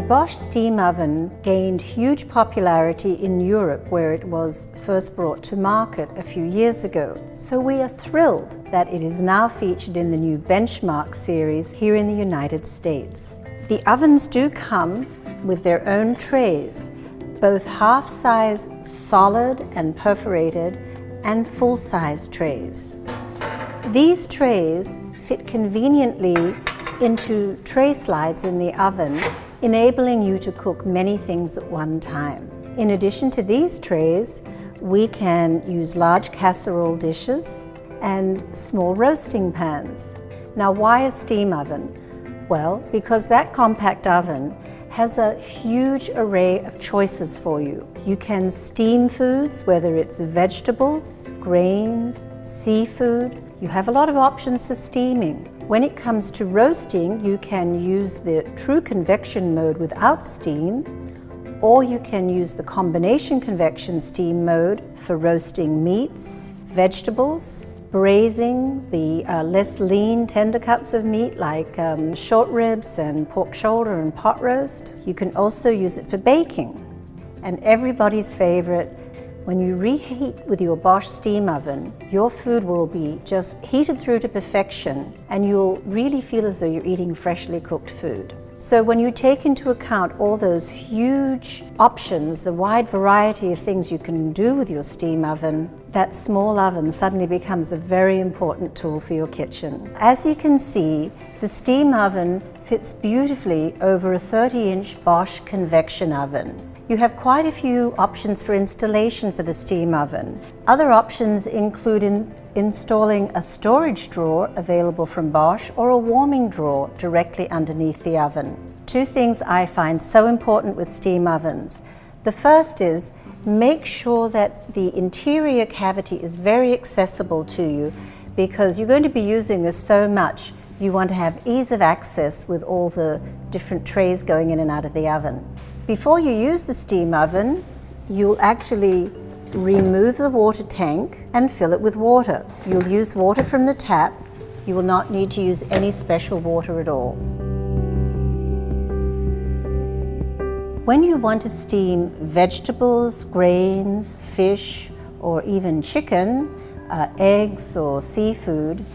Bosch steam oven gained huge popularity in Europe, where it was first brought to market a few years ago. So we are thrilled that it is now featured in the new Benchmark series here in the United States. The ovens do come with their own trays, both half-size solid and perforated and full-size trays. These trays fit conveniently into tray slides in the oven, enabling you to cook many things at one time. In addition to these trays, we can use large casserole dishes and small roasting pans. Now, why a steam oven? Well, because that compact oven has a huge array of choices for you. You can steam foods, whether it's vegetables, grains, seafood. You have a lot of options for steaming. When it comes to roasting, you can use the true convection mode without steam, or you can use the combination convection steam mode for roasting meats, vegetables, braising the less lean tender cuts of meat like short ribs and pork shoulder and pot roast. You can also use it for baking. And everybody's favorite, when you reheat with your Bosch steam oven, your food will be just heated through to perfection, and you'll really feel as though you're eating freshly cooked food. So when you take into account all those huge options, the wide variety of things you can do with your steam oven, that small oven suddenly becomes a very important tool for your kitchen. As you can see, the steam oven fits beautifully over a 30-inch Bosch convection oven. You have quite a few options for installation for the steam oven. Other options include installing a storage drawer available from Bosch or a warming drawer directly underneath the oven. Two things I find so important with steam ovens. The first is make sure that the interior cavity is very accessible to you, because you're going to be using this so much. You want to have ease of access with all the different trays going in and out of the oven. Before you use the steam oven, you'll actually remove the water tank and fill it with water. You'll use water from the tap. You will not need to use any special water at all. When you want to steam vegetables, grains, fish, or even chicken, eggs or seafood,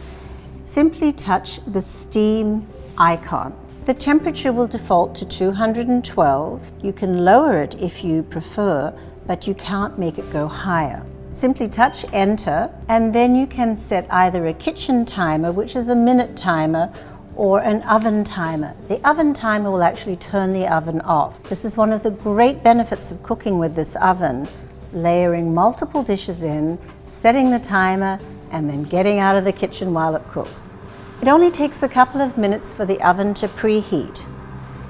simply touch the steam icon. The temperature will default to 212. You can lower it if you prefer, but you can't make it go higher. Simply touch enter, and then you can set either a kitchen timer, which is a minute timer, or an oven timer. The oven timer will actually turn the oven off. This is one of the great benefits of cooking with this oven, layering multiple dishes in, setting the timer, and then getting out of the kitchen while it cooks. It only takes a couple of minutes for the oven to preheat.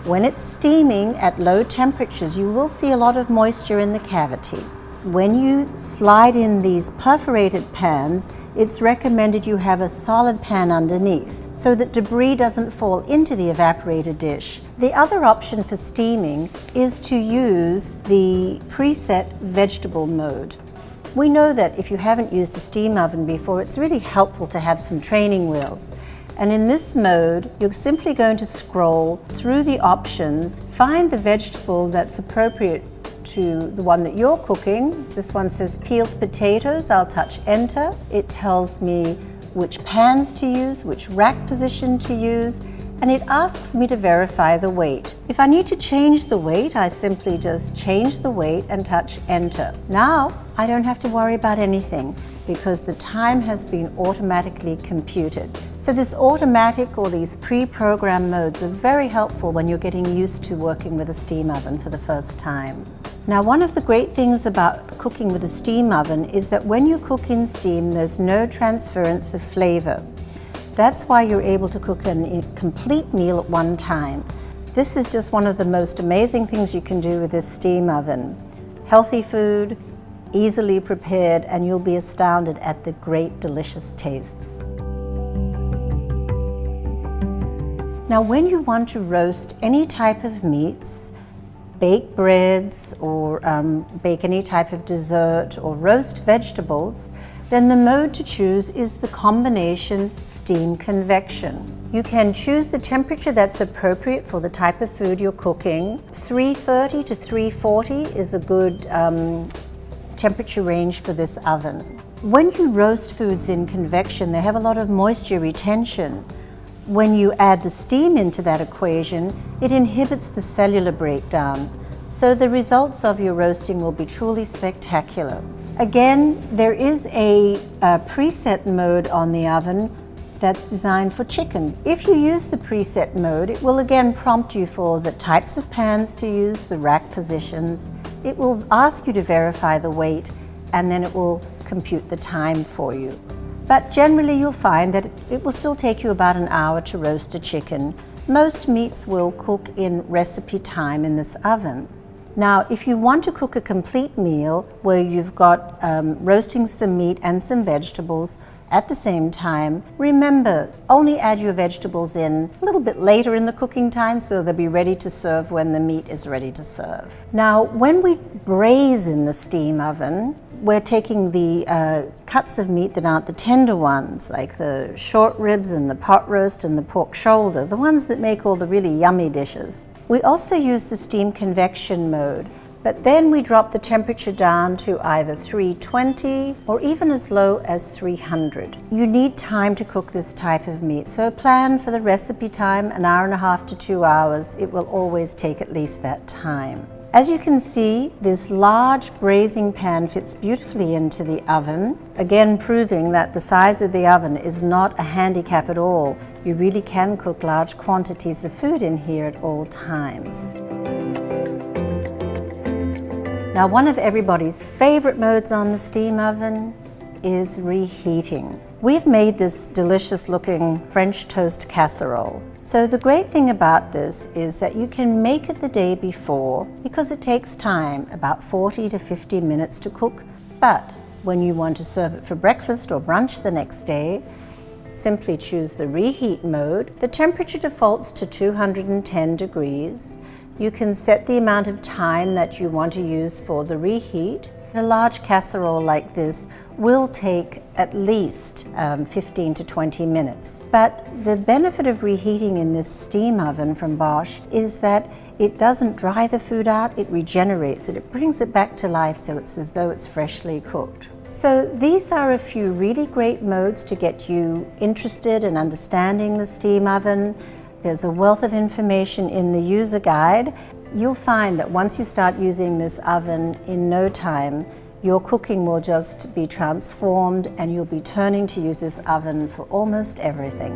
When it's steaming at low temperatures, you will see a lot of moisture in the cavity. When you slide in these perforated pans, it's recommended you have a solid pan underneath so that debris doesn't fall into the evaporated dish. The other option for steaming is to use the preset vegetable mode. We know that if you haven't used a steam oven before, it's really helpful to have some training wheels. And in this mode, you're simply going to scroll through the options, find the vegetable that's appropriate to the one that you're cooking. This one says peeled potatoes. I'll touch enter. It tells me which pans to use, which rack position to use, and it asks me to verify the weight. If I need to change the weight, I simply just change the weight and touch enter. Now, I don't have to worry about anything because the time has been automatically computed. So this automatic or these pre-programmed modes are very helpful when you're getting used to working with a steam oven for the first time. Now, one of the great things about cooking with a steam oven is that when you cook in steam, there's no transference of flavor. That's why you're able to cook a complete meal at one time. This is just one of the most amazing things you can do with this steam oven. Healthy food, easily prepared, and you'll be astounded at the great delicious tastes. Now, when you want to roast any type of meats, bake breads, or bake any type of dessert, or roast vegetables, then the mode to choose is the combination steam convection. You can choose the temperature that's appropriate for the type of food you're cooking. 330 to 340 is a good temperature range for this oven. When you roast foods in convection, they have a lot of moisture retention. When you add the steam into that equation, it inhibits the cellular breakdown. So the results of your roasting will be truly spectacular. Again, there is a preset mode on the oven that's designed for chicken. If you use the preset mode, it will again prompt you for the types of pans to use, the rack positions. It will ask you to verify the weight, and then it will compute the time for you. But generally you'll find that it will still take you about an hour to roast a chicken. Most meats will cook in recipe time in this oven. Now, if you want to cook a complete meal where you've got roasting some meat and some vegetables at the same time, remember, only add your vegetables in a little bit later in the cooking time so they'll be ready to serve when the meat is ready to serve. Now, when we braise in the steam oven, we're taking the cuts of meat that aren't the tender ones, like the short ribs and the pot roast and the pork shoulder, the ones that make all the really yummy dishes. We also use the steam convection mode, but then we drop the temperature down to either 320 or even as low as 300. You need time to cook this type of meat, so plan for the recipe time, an hour and a half to 2 hours. It will always take at least that time. As you can see, this large braising pan fits beautifully into the oven, again proving that the size of the oven is not a handicap at all. You really can cook large quantities of food in here at all times. Now, one of everybody's favorite modes on the steam oven is reheating. We've made this delicious looking French toast casserole. So the great thing about this is that you can make it the day before because it takes time, about 40 to 50 minutes to cook. But when you want to serve it for breakfast or brunch the next day, simply choose the reheat mode. The temperature defaults to 210 degrees. You can set the amount of time that you want to use for the reheat. A large casserole like this will take at least 15 to 20 minutes. But the benefit of reheating in this steam oven from Bosch is that it doesn't dry the food out, it regenerates it. It brings it back to life so it's as though it's freshly cooked. So these are a few really great modes to get you interested in understanding the steam oven. There's a wealth of information in the user guide. You'll find that once you start using this oven, in no time, your cooking will just be transformed and you'll be turning to use this oven for almost everything.